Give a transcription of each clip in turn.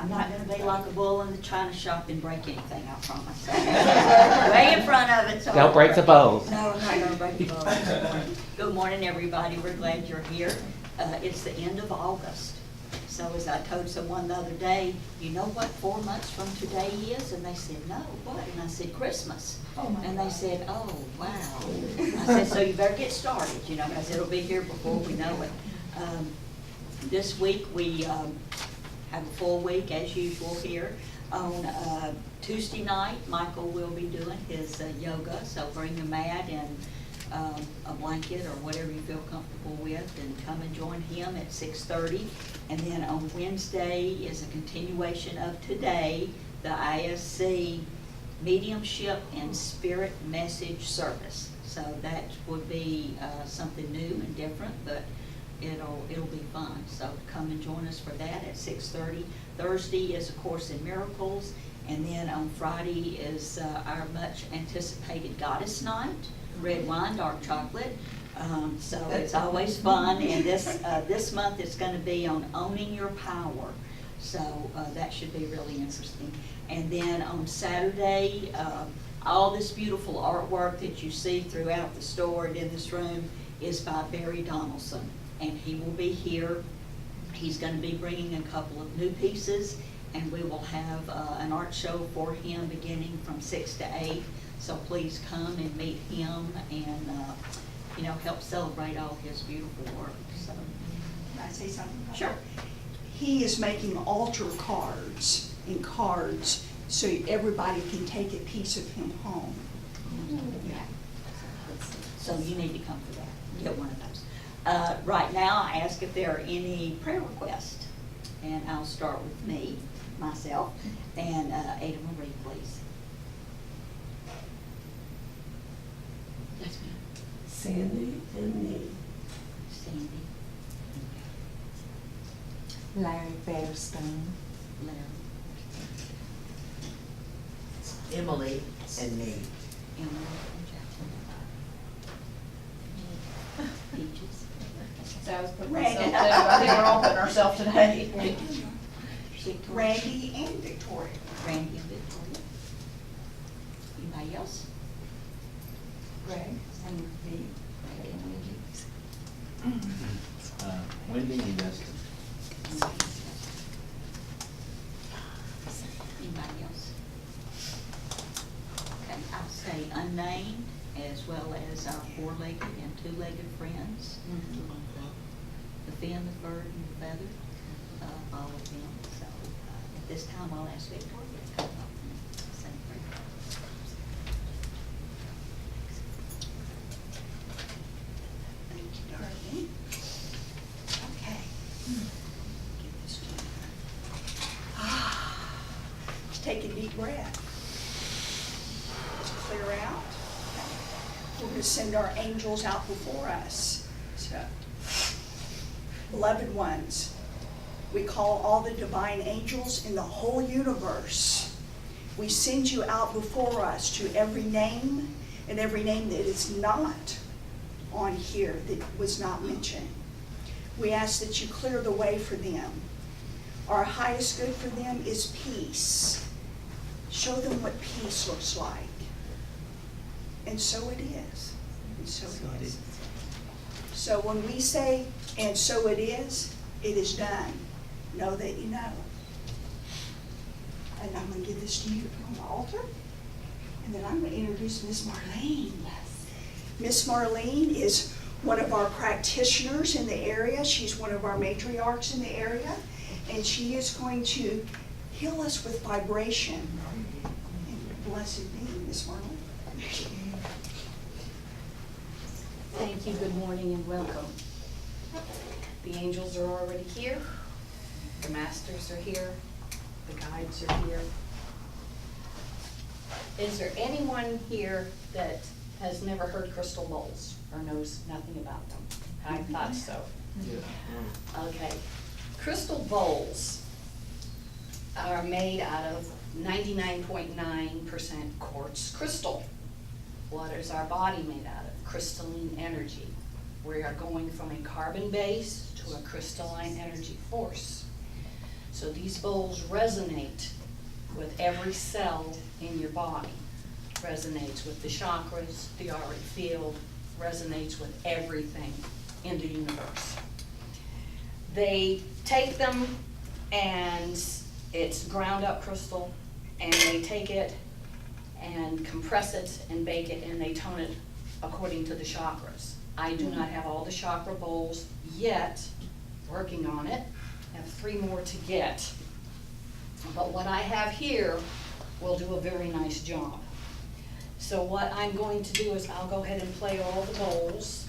I'm not gonna be like a bull in the china shop and break anything, I promise. Way in front of it, so. Don't break the bowls. No, I'm not gonna break the bowls. Good morning, everybody. We're glad you're here. It's the end of August. So as I told someone the other day, you know what 4 months from today is? And they said, no, what? And I said, Christmas. And they said, oh, wow. I said, so you better get started, you know, because it'll be here before we know it. This week we have a full week as usual here. On Tuesday night, Michael will be doing his yoga, so bring a mat and a blanket or whatever you feel comfortable with, and come and join him at 6:30. And then on Wednesday is a continuation of today, the ISC Mediumship and Spirit Message Service. So that would be something new and different, but it'll be fun. So come and join us for that at 6:30. Thursday is A Course in Miracles, and then on Friday is our much anticipated Goddess Night. Red wine, dark chocolate. So it's always fun, and this month it's going to be on owning your power. So that should be really interesting. And then on Saturday, all this beautiful artwork that you see throughout the store and in this room is by Barry Donaldson, and he will be here. He's going to be bringing a couple of new pieces, and we will have an art show for him beginning from 6 to 8. So please come and meet him and, help celebrate all his beautiful work. So, Can I say something? Sure. He is making altar cards and cards so everybody can take a piece of him home. Yeah. So you need to come for that. Get one of those. Right now, I ask if there are any prayer requests. And I'll start with myself. And Ada Marie, please. Yes, ma'am. Sandy and me. Sandy, Larry Fairstone. Larry, Emily and me. Emily, and Jacqueline. Peaches. So I was putting myself too. I think we're all putting ourselves today. Victoria. Randy and Victoria. Randy and Victoria. Anybody else? Greg and me. Randy and Wendy. Wendy and Dustin. Anybody else? Okay, I'll say unnamed, as well as our four-legged and two-legged friends. The fin, the bird, and the feather, all of them. So at this time, I'll ask Victoria to come up and say a prayer. Thank you, darling. Okay. Get this done. Just take a deep breath. Just clear out. We're going to send our angels out before us. So, beloved ones, we call all the divine angels in the whole universe. We send you out before us to every name and every name that is not on here, that was not mentioned. We ask that you clear the way for them. Our highest good for them is peace. Show them what peace looks like. And so it is. And so it is. So when we say, and so it is done. Know that you know. And I'm going to give this to you to put on the altar. And then I'm going to introduce Miss Marlayne. Miss Marlayne is one of our practitioners in the area. She's one of our matriarchs in the area. And she is going to heal us with vibration. And blessed be Miss Marlayne. Thank you, good morning, and welcome. The angels are already here. The masters are here. The guides are here. Is there anyone here that has never heard crystal bowls or knows nothing about them? I thought so. Yeah. Okay. Crystal bowls are made out of 99.9% quartz crystal. What is our body made out of? Crystalline energy. We are going from a carbon base to a crystalline energy force. So these bowls resonate with every cell in your body. Resonates with the chakras, the auric field, resonates with everything in the universe. They take them and it's ground up crystal, and they take it and compress it and bake it, and they tone it according to the chakras. I do not have all the chakra bowls yet, working on it. I have 3 more to get. But what I have here will do a very nice job. So what I'm going to do is I'll go ahead and play all the bowls,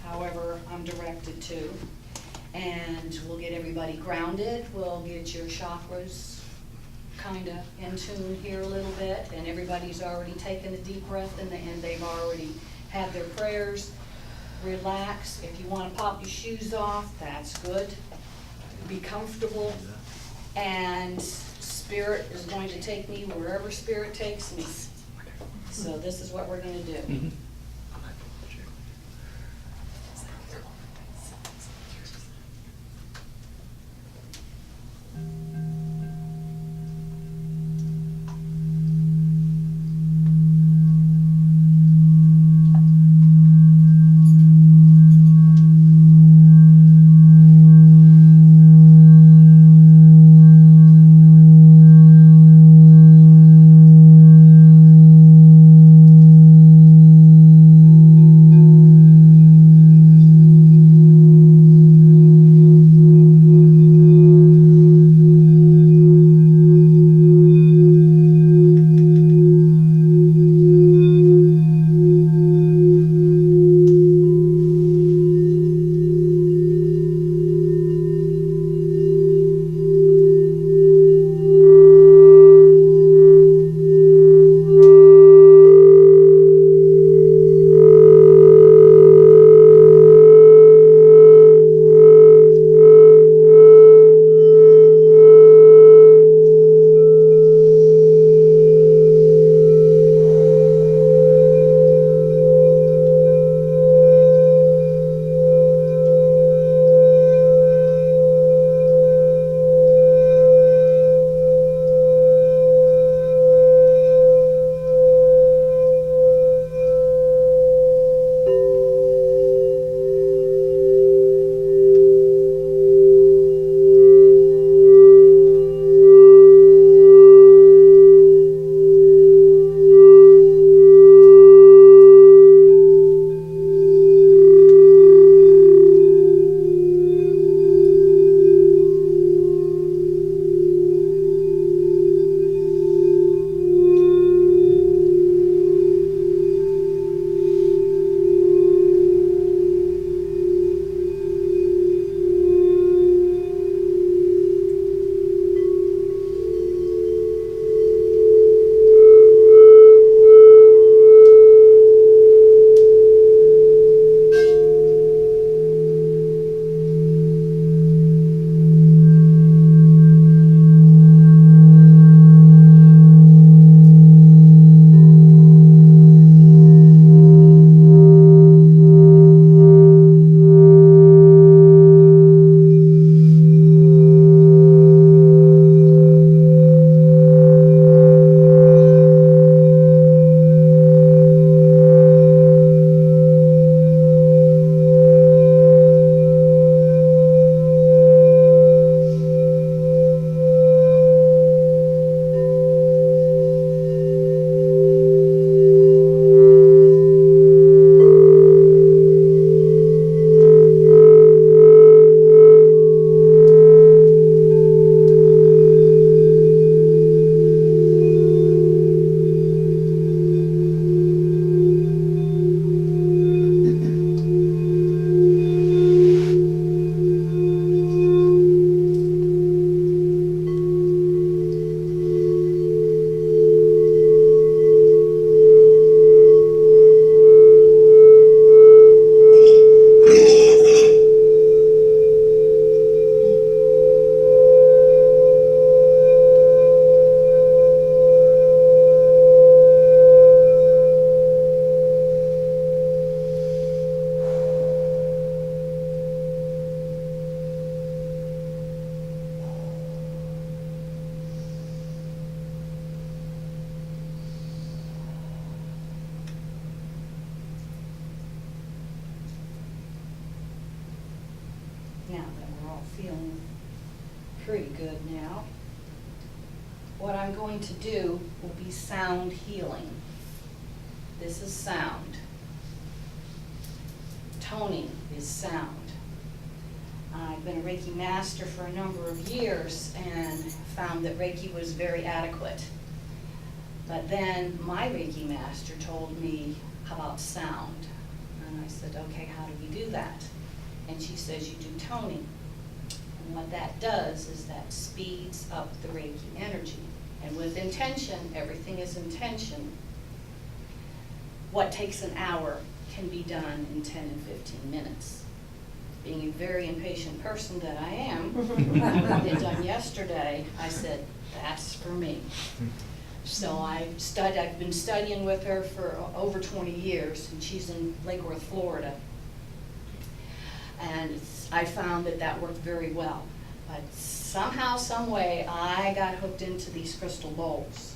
however I'm directed to. And we'll get everybody grounded, we'll get your chakras kinda in tune here a little bit, and everybody's already taken a deep breath and they've already had their prayers. Relax. If you wanna pop your shoes off, that's good. Be comfortable, and Spirit is going to take me wherever Spirit takes me. So this is what we're gonna do. feeling pretty good now. What I'm going to do will be sound healing. This is sound. Toning is sound. I've been a Reiki master for a number of years and found that Reiki was very adequate. But then my Reiki master told me about sound. And I said, okay, how do we do that? And she says you do toning. And what that does is that speeds up the Reiki energy. And with intention, everything is intention. What takes an hour can be done in 10 and 15 minutes. Being a very impatient person that I am, when I wanted it done yesterday, I said, that's for me. So I've been studying with her for over 20 years, and she's in Lake Worth, Florida. And I found that worked very well. But somehow, some way, I got hooked into these crystal bowls.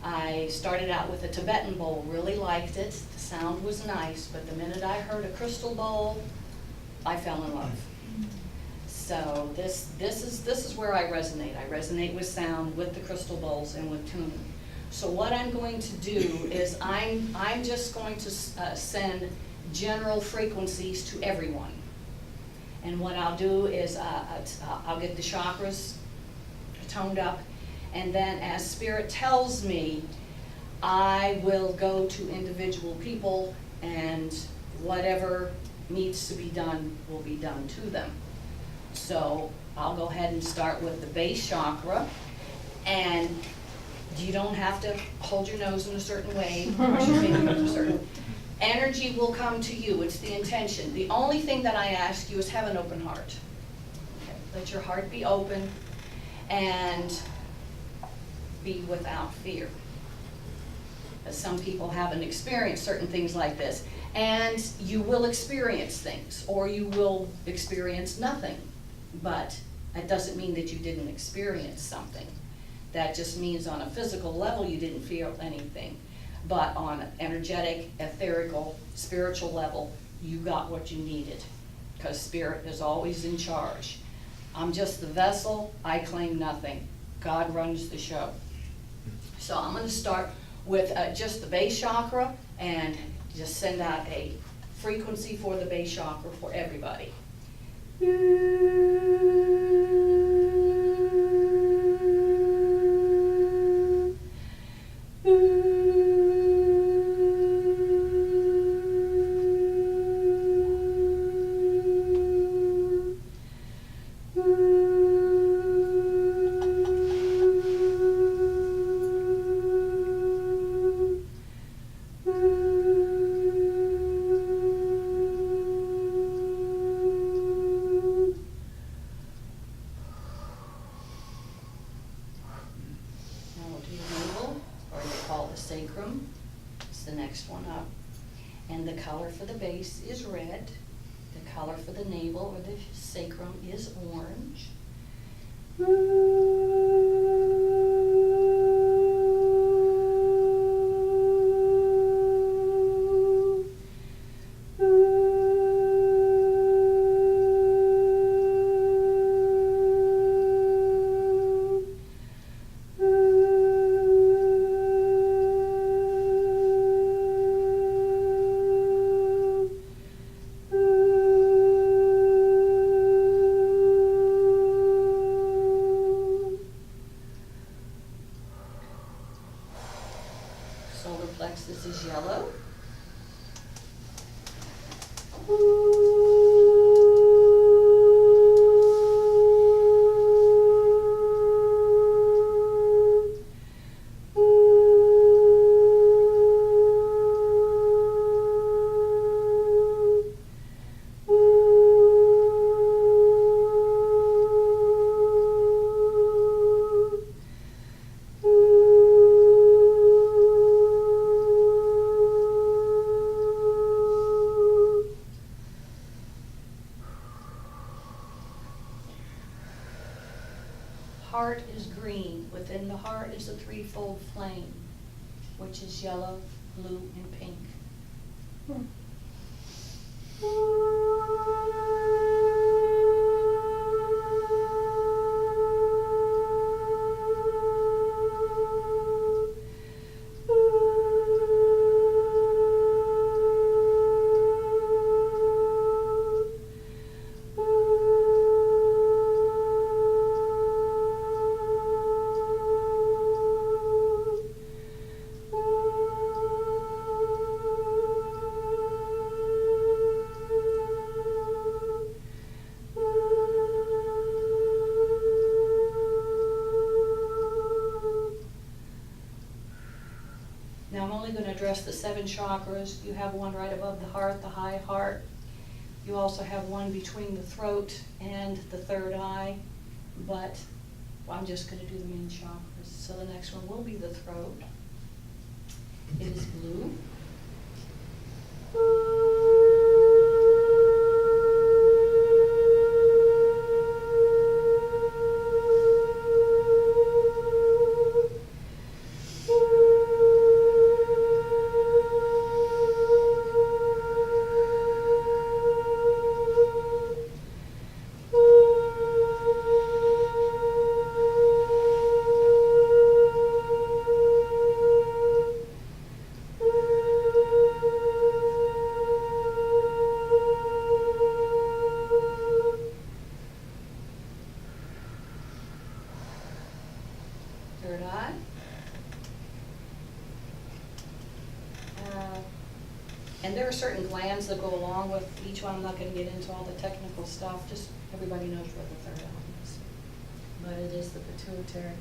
I started out with a Tibetan bowl, really liked it. The sound was nice, but the minute I heard a crystal bowl, I fell in love. So this is where I resonate. I resonate with sound, with the crystal bowls, and with tuning. So what I'm going to do is I'm just going to send general frequencies to everyone. And what I'll do is I'll get the chakras toned up, and then as Spirit tells me, I will go to individual people, and whatever needs to be done will be done to them. So I'll go ahead and start with the base chakra, and you don't have to hold your nose in a certain way, brush your fingers a certain. Energy will come to you. It's the intention. The only thing that I ask you is have an open heart. Okay? Let your heart be open and be without fear. Some people haven't experienced certain things like this, and you will experience things, or you will experience nothing, but that doesn't mean that you didn't experience something. That just means on a physical level you didn't feel anything, but on an energetic, etherical, spiritual level, you got what you needed, because Spirit is always in charge. I'm just the vessel. I claim nothing. God runs the show. So I'm going to start with just the base chakra and just send out a frequency for the base chakra for everybody. Sacrum, it's the next one up, and the color for the base is red, the color for the navel or the sacrum is orange. Solar plexus is yellow. Heart is green. Within the heart is a threefold flame, which is yellow, blue, and pink. address the 7 chakras. You have one right above the heart, the high heart. You also have one between the throat and the third eye, but I'm just going to do the main chakras. So the next one will be the throat. It is blue. Third eye. And there are certain glands that go along with each one. I'm not going to get into all the technical stuff, just everybody knows where the third eye is. But it is the pituitary.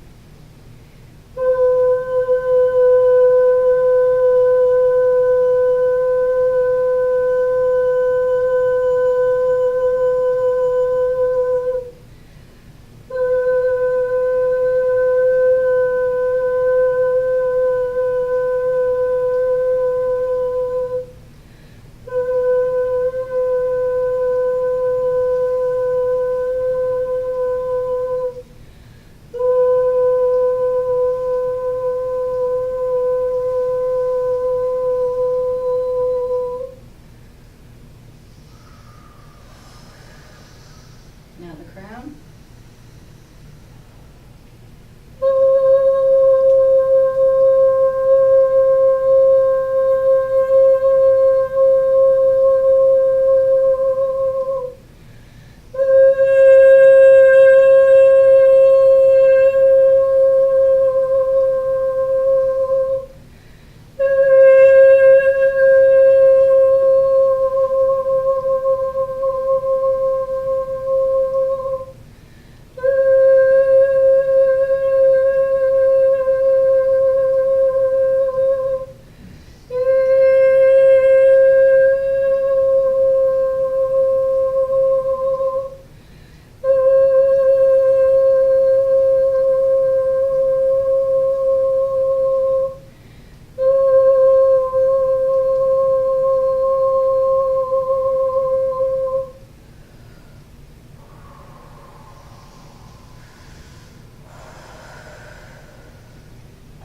Now the crown.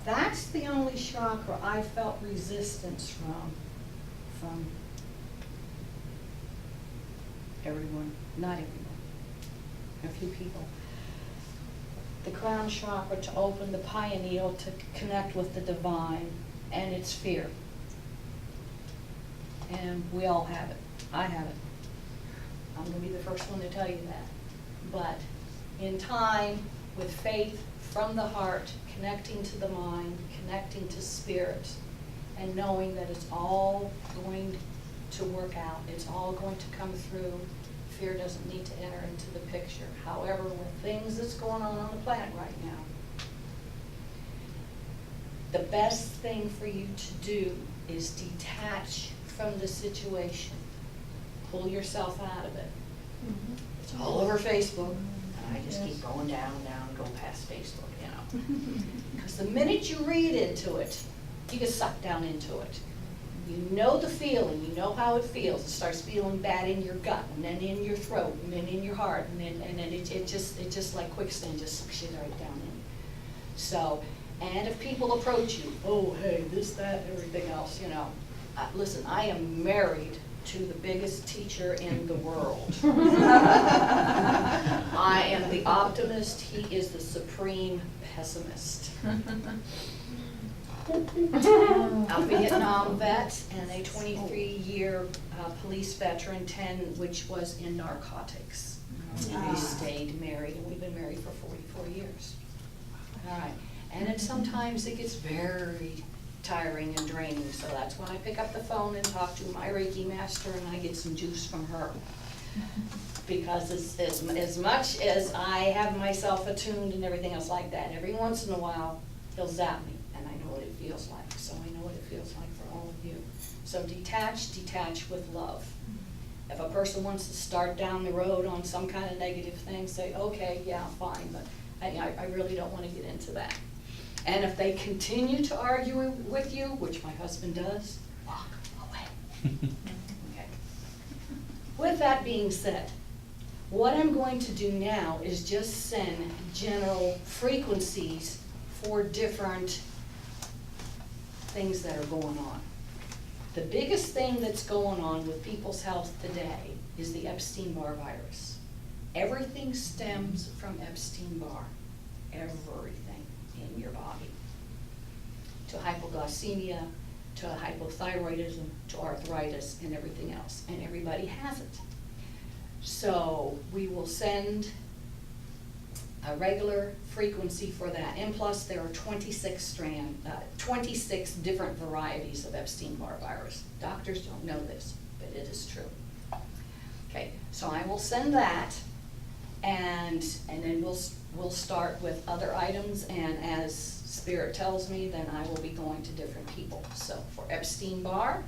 That's the only chakra I felt resistance from everyone, not everyone, a few people. The crown chakra to open the pineal to connect with the divine, and it's fear. And we all have it. I have it. I'm going to be the first one to tell you that. But in time, with faith from the heart, connecting to the mind, connecting to spirit, and knowing that it's all going to work out, it's all going to come through. Fear doesn't need to enter into the picture. However, with things that's going on the planet right now, the best thing for you to do is detach from the situation. Pull yourself out of it. It's all over Facebook. And I just keep going down, go past Facebook, you know. Because the minute you read into it, you get sucked down into it. You know the feeling, you know how it feels. It starts feeling bad in your gut, and then in your throat, and then in your heart, and then it just like quicksand just sucks you right down in. So, and if people approach you, oh, hey, this, that, everything else, you know. Listen, I am married to the biggest teacher in the world. I am the optimist, he is the supreme pessimist. A Vietnam vet and a 23-year police veteran, 10 which was in narcotics. And we stayed married, and we've been married for 44 years. All right, and then sometimes it gets very tiring and draining, so that's when I pick up the phone and talk to my Reiki master, and I get some juice from her. Because as much as I have myself attuned and everything else like that, every once in a while, he'll zap me, and I know what it feels like, so I know what it feels like for all of you. So detach with love. If a person wants to start down the road on some kind of negative thing, say, okay, yeah, fine, but I really don't want to get into that. And if they continue to argue with you, which my husband does, walk away. Okay. With that being said, what I'm going to do now is just send general frequencies for different things that are going on. The biggest thing that's going on with people's health today is the Epstein-Barr virus. Everything stems from Epstein-Barr. Everything in your body. To hypoglycemia, to hypothyroidism, to arthritis, and everything else. And everybody has it. So we will send a regular frequency for that. And plus, there are 26 different varieties of Epstein-Barr virus. Doctors don't know this, but it is true. Okay, so I will send that, and then we'll start with other items, and as Spirit tells me, then I will be going to different people. So for Epstein-Barr,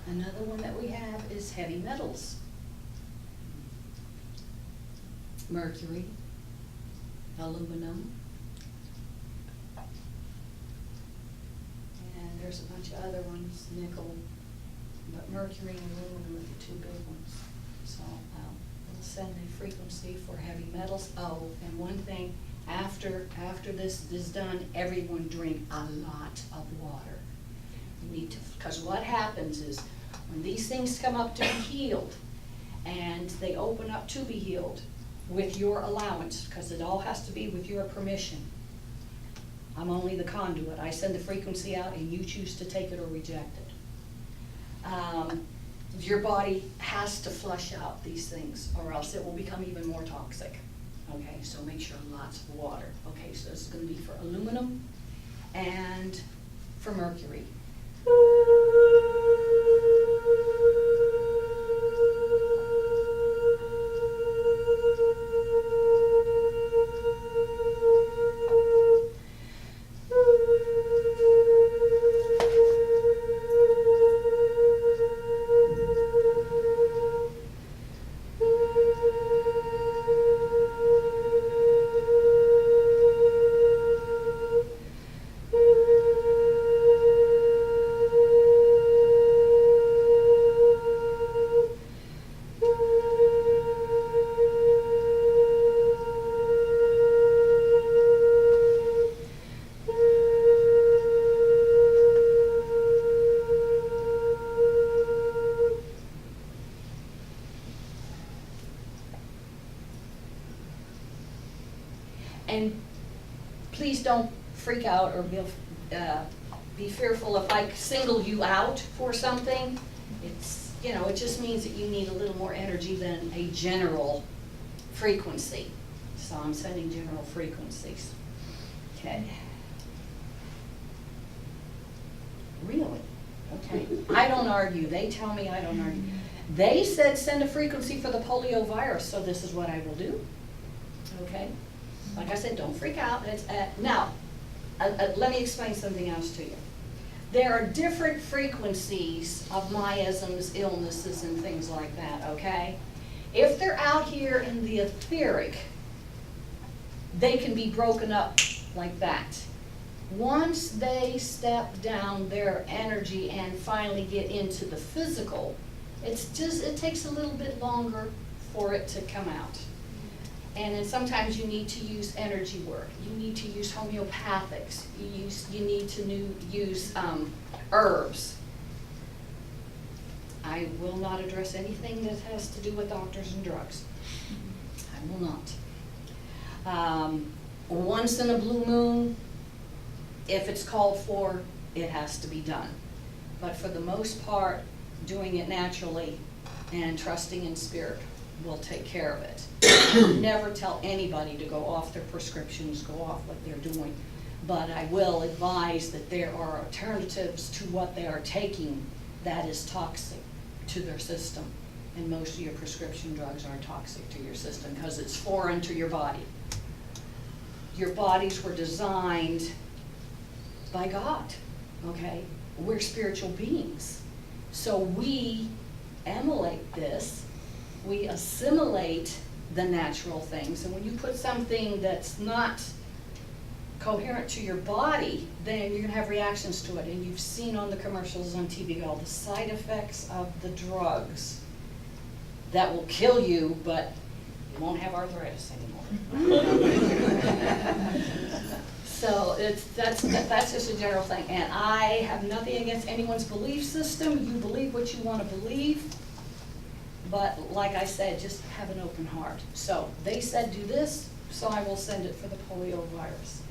another one that we have is heavy metals. Mercury, aluminum, and there's a bunch of other ones, nickel, but mercury and aluminum are the two big ones. So we'll send a frequency for heavy metals. Oh, and one thing, after this is done, everyone drink a lot of water. You need to, because what happens is when these things come up to be healed, and they open up to be healed with your allowance, because it all has to be with your permission. I'm only the conduit. I send the frequency out and you choose to take it or reject it. Your body has to flush out these things or else it will become even more toxic. Okay, so make sure lots of water. Okay, so this is going to be for aluminum and for mercury. And please don't freak out or be fearful if I single you out for something. It's, it just means that you need a little more energy than a general frequency. So I'm sending general frequencies. Okay. Really? Okay. I don't argue. They tell me I don't argue. They said send a frequency for the polio virus, so this is what I will do. Okay? Like I said, don't freak out. Now, let me explain something else to you. there are different frequencies of miasms, illnesses, and things like that, okay? If they're out here in the etheric, they can be broken up like that. Once they step down their energy and finally get into the physical, it takes a little bit longer for it to come out. And then sometimes you need to use energy work. You need to use homeopathics. You need to use herbs. I will not address anything that has to do with doctors and drugs. I will not. Once in a blue moon, if it's called for, it has to be done. But for the most part, doing it naturally and trusting in spirit will take care of it. Never tell anybody to go off their prescriptions, go off what they're doing. But I will advise that there are alternatives to what they are taking that is toxic to their system. And most of your prescription drugs are toxic to your system because it's foreign to your body. Your bodies were designed by God, okay? We're spiritual beings. So we emulate this, we assimilate the natural things. And when you put something that's not coherent to your body, then you're gonna have reactions to it. And you've seen on the commercials on TV all the side effects of the drugs that will kill you, but you won't have arthritis anymore. So that's just a general thing. And I have nothing against anyone's belief system. You believe what you want to believe. But like I said, just have an open heart. So they said do this, so I will send it for the polio virus.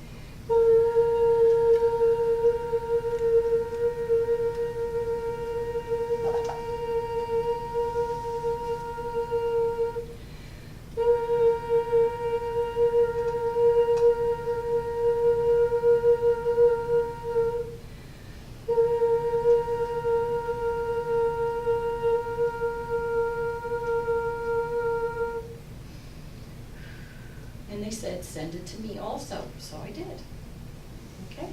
And they said, send it to me also, so I did. Okay.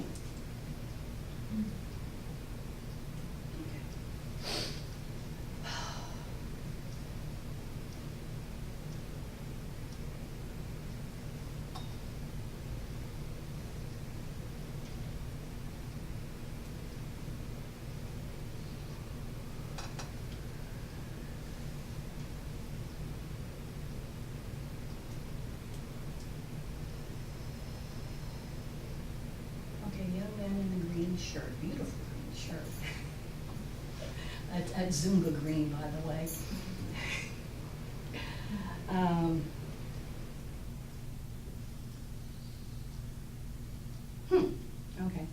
Okay, young man in the green shirt, beautiful green shirt. That's Zumba green, by the way. Okay.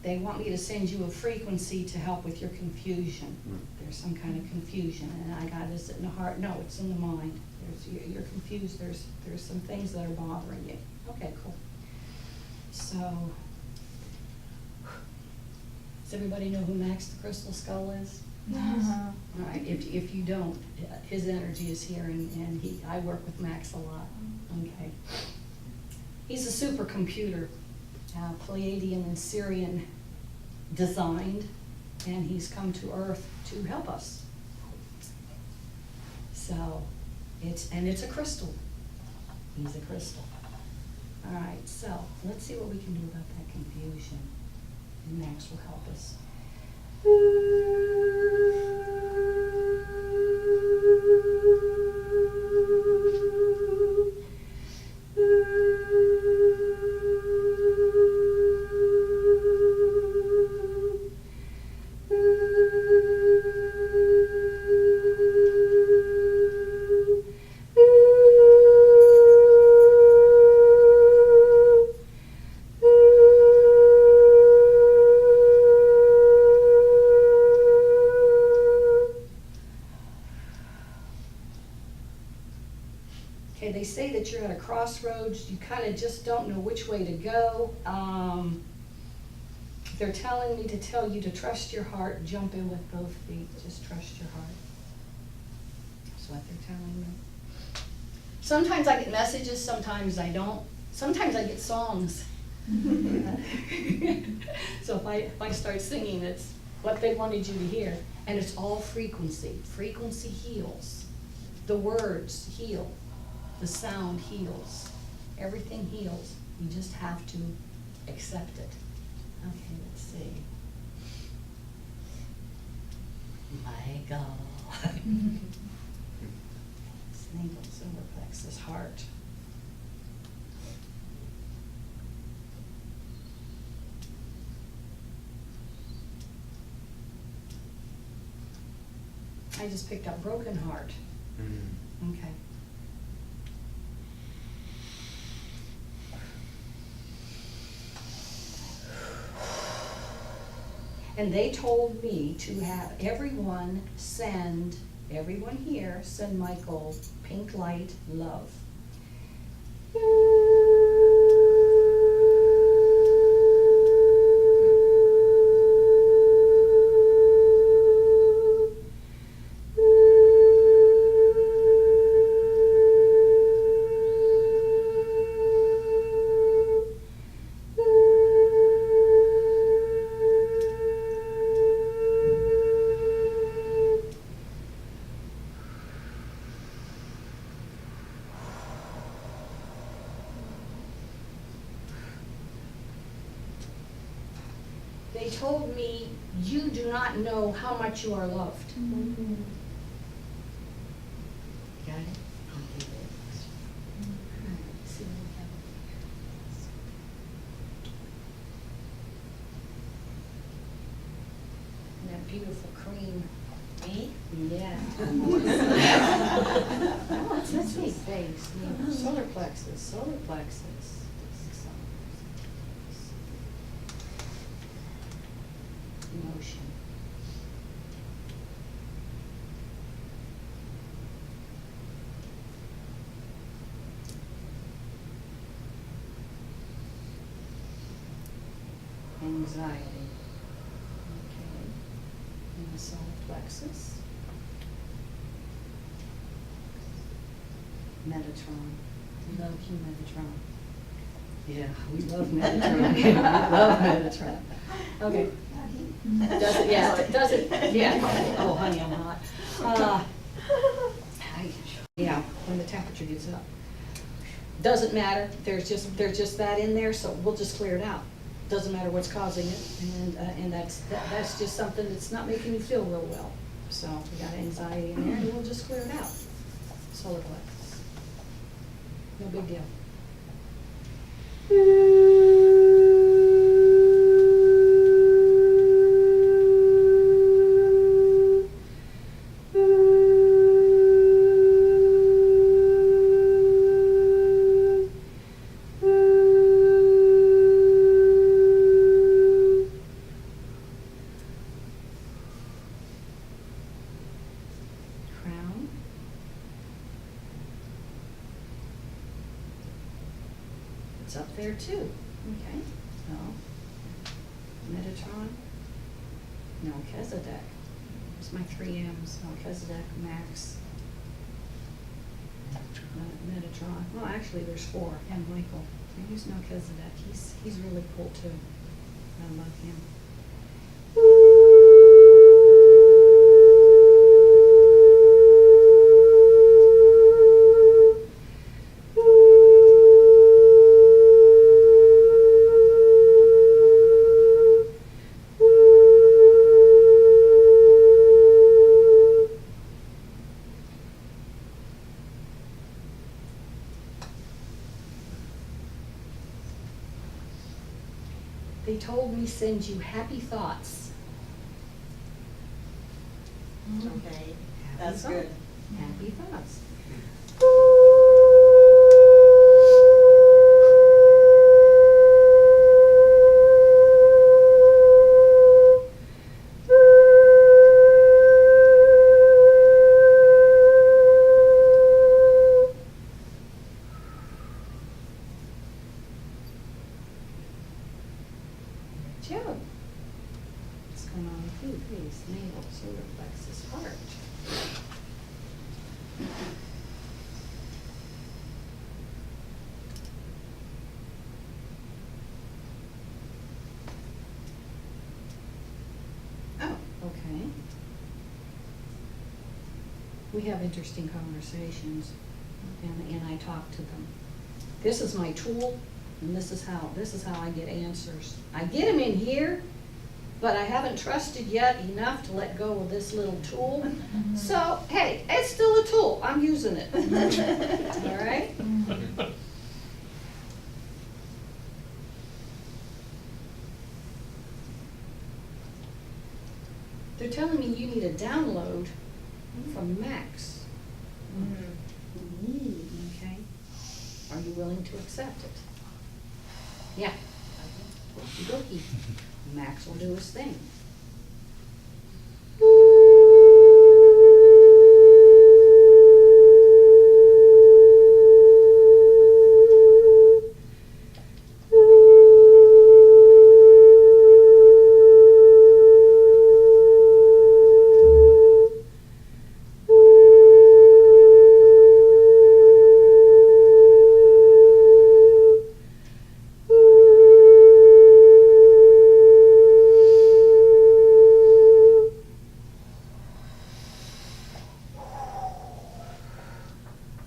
They want me to send you a frequency to help with your confusion. There's some kind of confusion, and I got, is it in the heart? No, it's in the mind. You're confused, there's some things that are bothering you. Okay, cool. So, does everybody know who Max the Crystal Skull is? All right, if you don't, his energy is here, and I work with Max a lot. Okay. He's a supercomputer, Pleiadian and Syrian designed, and he's come to Earth to help us. So, it's a crystal. He's a crystal. All right, so let's see what we can do about that confusion. And Max will help us. Okay, they say that you're at a crossroads, you kind of just don't know which way to go. They're telling me to tell you to trust your heart, jump in with both feet, just trust your heart. That's what they're telling me. Sometimes I get messages, sometimes I don't. Sometimes I get songs. So if I start singing, it's what they wanted you to hear, and it's all frequency. Frequency heals. The words heal. The sound heals. Everything heals. You just have to accept it. Okay, let's see. My God. Navel, solar plexus, heart. I just picked up broken heart. Okay. And they told me to have everyone here send Michael pink light love. They told me, you do not know how much you are loved. Got it? Okay. See what we have over here. That beautiful cream. Me? Yeah. Oh, let's see. Face. Solar plexus. Solar plexus. Emotion. Anxiety. Okay. And the solar plexus. Metatron. We love you, Metatron. Yeah, we love Metatron. We love Metatron. Okay. Does it, yeah, does it, yeah. Oh, honey, I'm hot. Yeah, when the temperature gets up. Doesn't matter, there's just that in there, so we'll just clear it out. Doesn't matter what's causing it, and that's just something that's not making you feel real well. So we got anxiety in there, and we'll just clear it out. Solar plexus. No big deal. Crown. It's up there too. Okay. So, Metatron. Melchizedek. There's my 3 M's. Melchizedek, Max. Metatron. Well, actually, there's 4. And Michael. I use Melchizedek. He's really cool too. I love him. They told me send you happy thoughts. Okay, that's Happy good. thoughts. Happy thoughts. Joe, what's going on with you, please? Navel, solar plexus, heart. we have interesting conversations, and I talk to them. This is my tool, and this is how I get answers. I get them in here, but I haven't trusted yet enough to let go of this little tool. So, hey, it's still a tool, I'm using it. All right? They're telling me you need a download from Max. Okay. Are you willing to accept it? Yeah. Okey-dokey. Max will do his thing.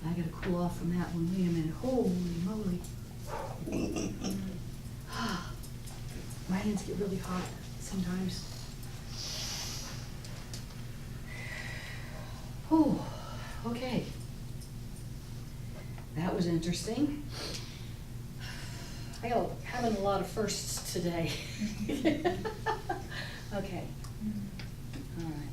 I gotta cool off from that one. Wait a minute. Holy moly. My hands get really hot sometimes. Oh, okay. That was interesting. I am having a lot of firsts today. Okay. All right.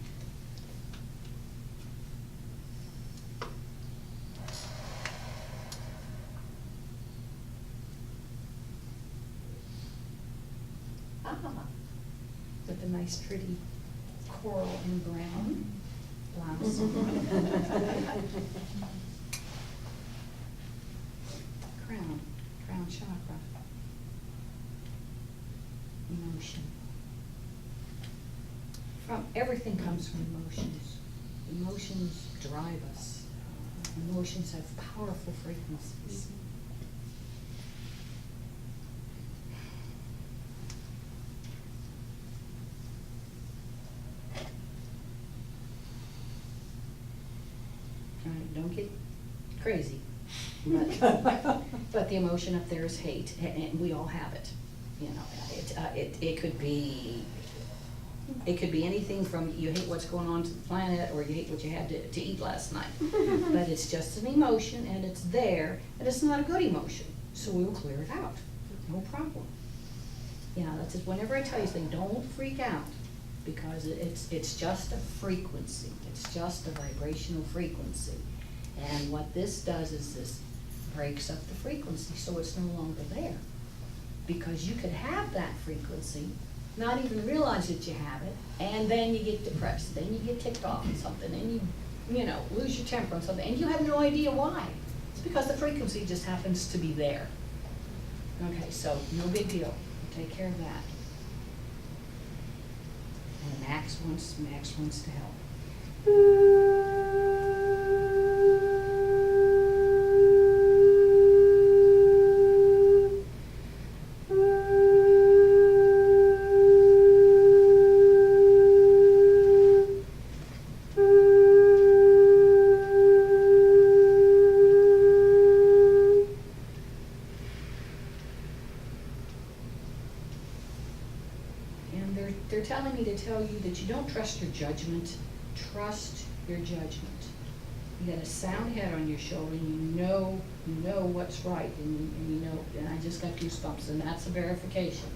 With a nice pretty coral and brown blouse. Crown chakra. Emotion. Everything comes from emotions. Emotions drive us. Emotions have powerful frequencies. All right, don't get crazy, but the emotion up there is hate, and we all have it. You know, it could be anything from you hate what's going on to the planet, or you hate what you had to eat last night. But it's just an emotion, and it's there, and it's not a good emotion, so we will clear it out. No problem. You know, that's just, whenever I tell you something, don't freak out, because it's just a frequency. It's just a vibrational frequency. And what this does is this breaks up the frequency, so it's no longer there. Because you could have that frequency, not even realize that you have it, and then you get depressed, then you get ticked off on something, and you know, lose your temper on something, and you have no idea why. It's because the frequency just happens to be there. Okay, so no big deal. Take care of that. And Max wants to help. They're telling me to tell you that you don't trust your judgment. Trust your judgment. You got a sound head on your shoulder, and you know what's right, and you know, and I just got goosebumps, and that's a verification.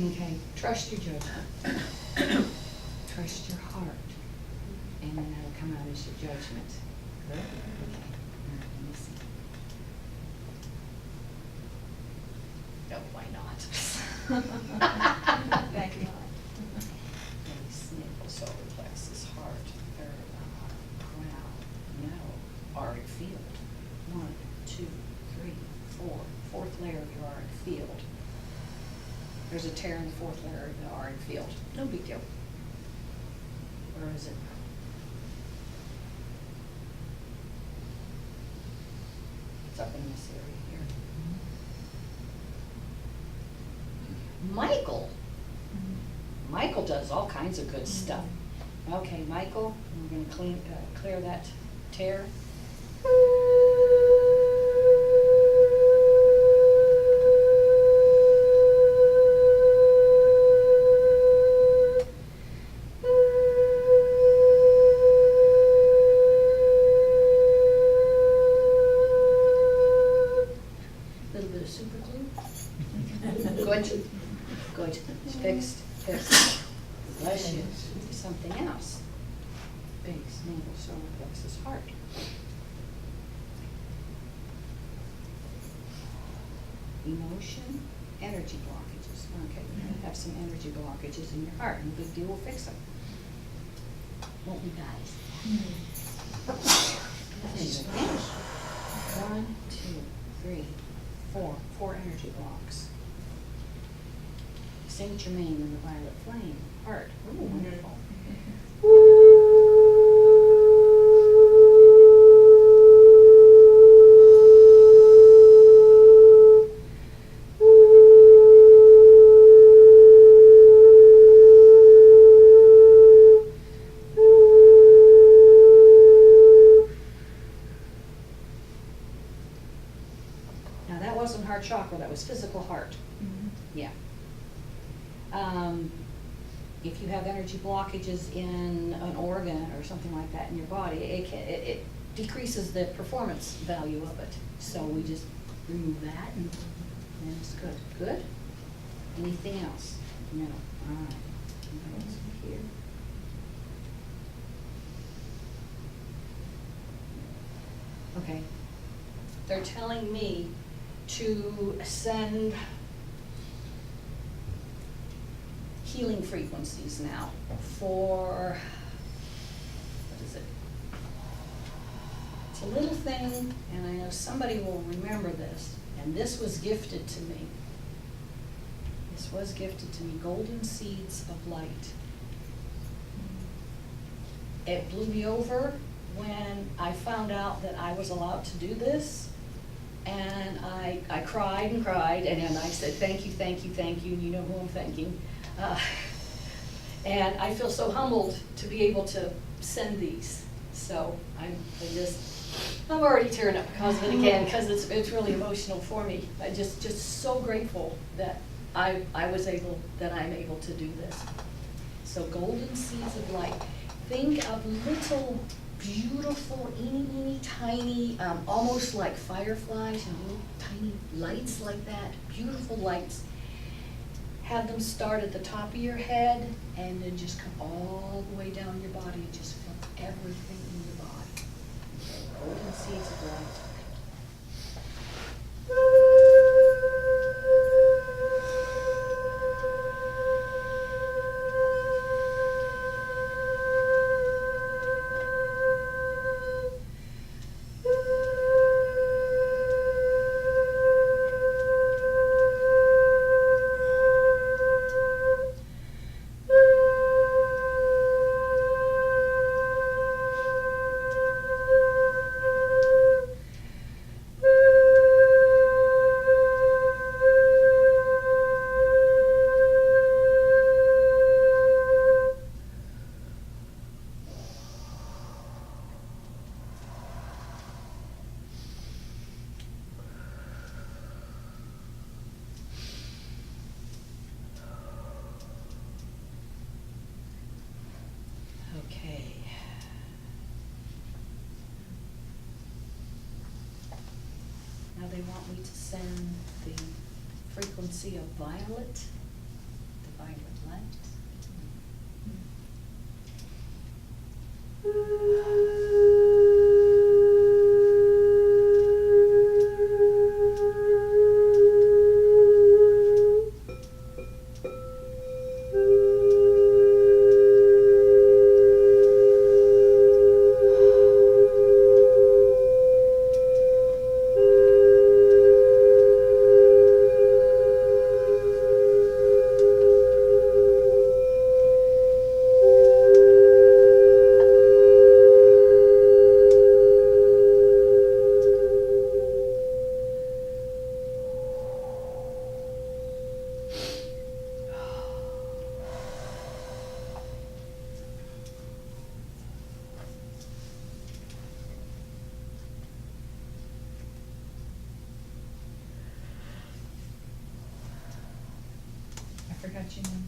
Okay, trust your judgment. Trust your heart, and then that'll come out as your judgment. Good? Okay. All right, let me see. No, why not? Back it up. Let me sniffle solar plexus, heart, third crown, now, auric field. 1, 2, 3, 4. Fourth layer of your auric field. There's a tear in the fourth layer of the auric field. No big deal. Where is it? It's up in this area here. Michael does all kinds of good stuff. Okay, Michael, we're gonna clear that tear. Little bit of super glue. Good, good. It's fixed, fixed. Bless you. Something else. Base, navel, solar plexus, heart. Emotion, energy blockages. Okay, you're gonna have some energy blockages in your heart, and big deal, we'll fix them. Won't we, guys? Finish. 1, 2, 3, 4. 4 energy blocks. Saint Germain in the violet flame. Heart. Ooh, wonderful. Now that wasn't heart chakra, that was physical heart. Yeah. If you have energy blockages in an organ or something like that in your body, it decreases the performance value of it. So we just remove that and it's good. Good? Anything else? No. All right. Anything else here? Okay. They're telling me to send healing frequencies now for, what is it? It's a little thing, and I know somebody will remember this, and this was gifted to me. This was gifted to me, golden seeds of light. It blew me over when I found out that I was allowed to do this. And I cried and cried, and then I said, thank you, thank you, thank you, and you know who I'm thanking. And I feel so humbled to be able to send these. So I'm already tearing up because of it again, because it's really emotional for me. I'm just so grateful that I'm able to do this. So golden seeds of light. Think of little beautiful, eeny, tiny, almost like fireflies and little tiny lights like that, beautiful lights. Have them start at the top of your head and then just come all the way down your body and just fill everything in your body. Golden seeds of light. Okay. Now they want me to send the frequency of violet, the violet light. write your name.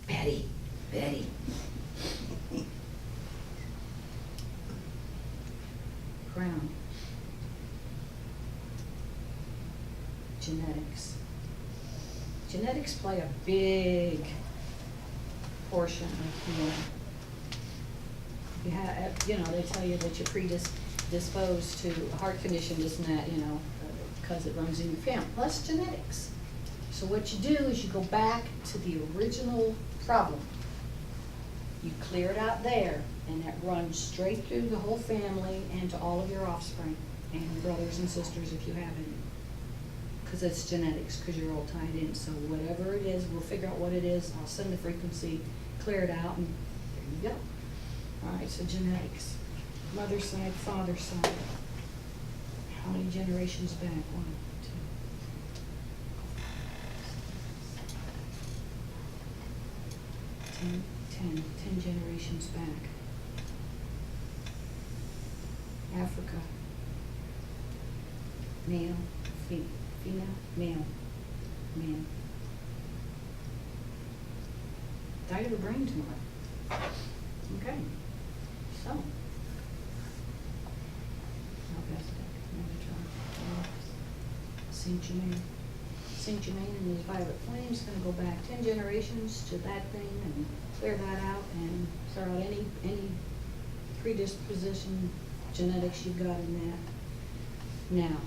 Betty, Betty. Crown. Genetics. Genetics play a big portion of healing. You have, they tell you that you're predisposed to a heart condition, this and that, because it runs in your family. Well, that's genetics. So what you do is you go back to the original problem. You clear it out there, and that runs straight through the whole family and to all of your offspring and brothers and sisters if you have any. Because it's genetics, because you're all tied in. So whatever it is, we'll figure out what it is. I'll send the frequency, clear it out, and there you go. All right, so genetics. Mother's side, father's side. How many generations back? 1, 2, 10 generations back. Africa. Male, female, male, male. Died of a brain tumor. Okay, so. Saint Germain. Saint Germain and his violet flame is going to go back 10 generations to that thing and clear that out and clear out any predisposition genetics you've got in that. Now.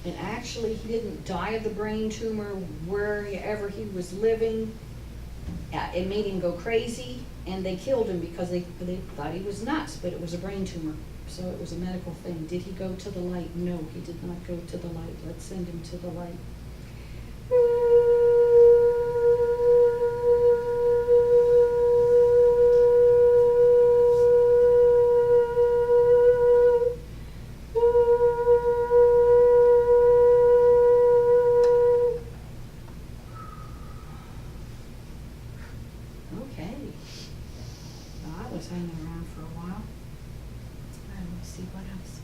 And actually, he didn't die of the brain tumor wherever he was living. It made him go crazy, and they killed him because they thought he was nuts, but it was a brain tumor. So it was a medical thing. Did he go to the light? No, he did not go to the light. Let's send him to the light. Okay. Well, I was hanging around for a while. Let's see what else.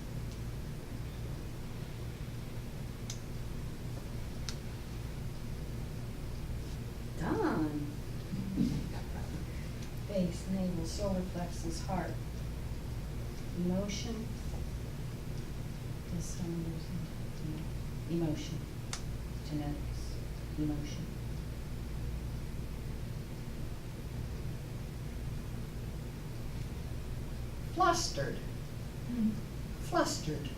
Done. Face, navel, solar plexus, heart. Emotion. Emotion. Genetics. Emotion. Flustered. Flustered.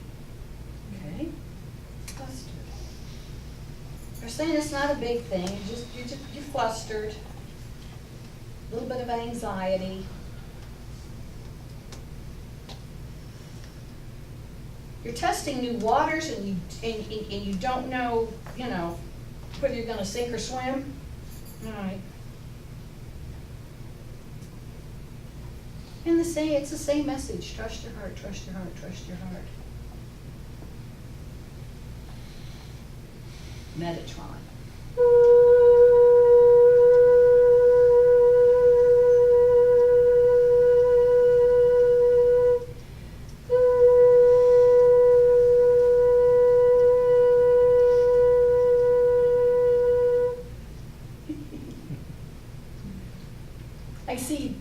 Okay. Flustered. They're saying it's not a big thing. You're flustered. A little bit of anxiety. You're testing new waters, and you don't know, whether you're going to sink or swim. All right. And it's the same message. Trust your heart, trust your heart, trust your heart. Metatron. I see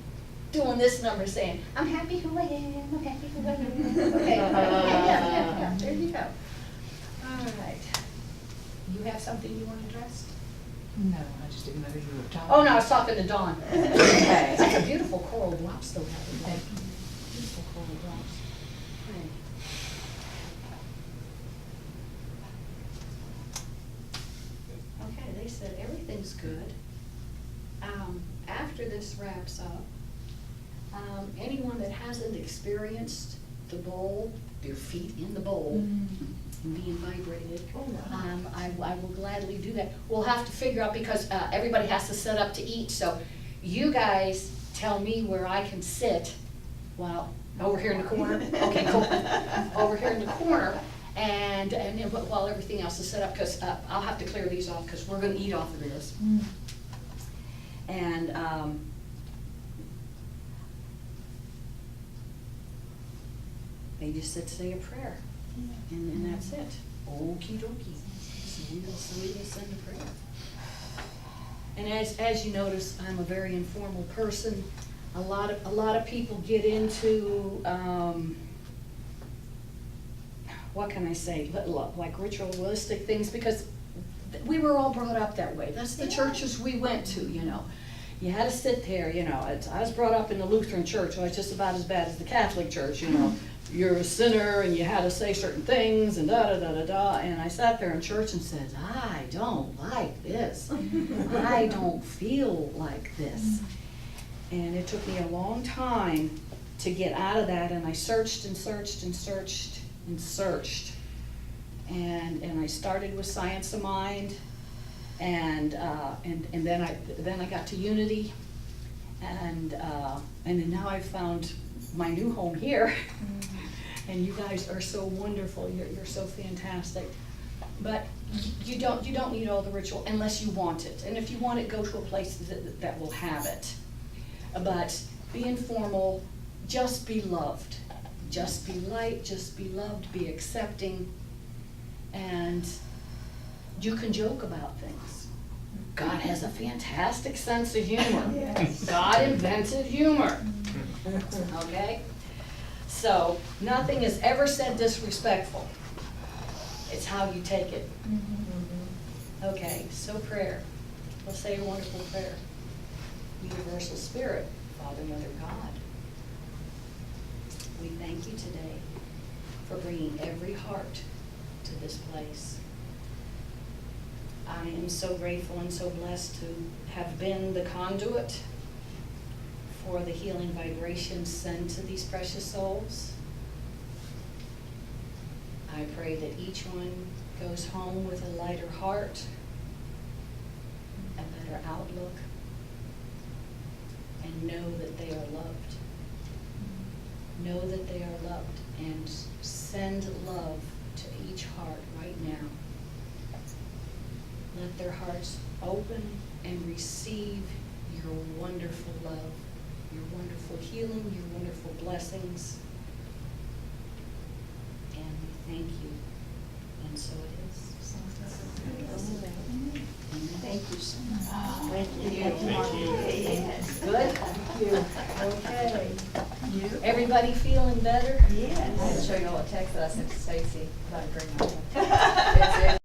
doing this number saying, I'm happy who I am, I'm happy who I am. Okay, yeah, there you go. All right. You have something you want addressed? No, I just didn't know who you were talking. Oh, no, I was talking to Dawn. Okay. That's a beautiful coral drops though. Thank you. Beautiful coral drops. Okay, they said everything's good. After this wraps up, Anyone that hasn't experienced the bowl, their feet in the bowl, and being vibrated, I will gladly do that. We'll have to figure out, because everybody has to set up to eat, so you guys tell me where I can sit while, over here in the corner, okay, cool, over here in the corner, and then while everything else is set up, because I'll have to clear these off, because we're gonna eat off of this. And, they just said say a prayer, and then that's it. Okey dokey. So we will send a prayer. And as you notice, I'm a very informal person. A lot of people get into, what can I say, like ritualistic things, because we were all brought up that way. That's the churches we went to, you know. You had to sit there, you know. I was brought up in the Lutheran church, well, it's just about as bad as the Catholic church, you know. You're a sinner and you had to say certain things and da-da-da-da-da. And I sat there in church and said, I don't like this. I don't feel like this. And it took me a long time to get out of that, and I searched and searched and searched and searched. And I started with Science of Mind, and then I got to Unity, and then now I've found my new home here. And you guys are so wonderful. You're so fantastic. But you don't need all the ritual unless you want it. And if you want it, go to a place that will have it. But be informal. Just be loved. Just be light. Just be loved. Be accepting. And you can joke about things. God has a fantastic sense of humor. Yes. God invented humor. Okay? So, nothing is ever said disrespectful. It's how you take it. Okay, so prayer. Let's say a wonderful prayer. Universal Spirit, Father, Mother, God. We thank you today for bringing every heart to this place. I am so grateful and so blessed to have been the conduit for the healing vibrations sent to these precious souls. I pray that each one goes home with a lighter heart, a better outlook, and know that they are loved. Know that they are loved, and send love to each heart right now. Let their hearts open and receive your wonderful love, your wonderful healing, your wonderful blessings. And we thank you. And so it is. Thank you so much. Thank you. Good? Thank you. Okay. Everybody feeling better? I had to show you all a text that I sent to Stacy about agreement.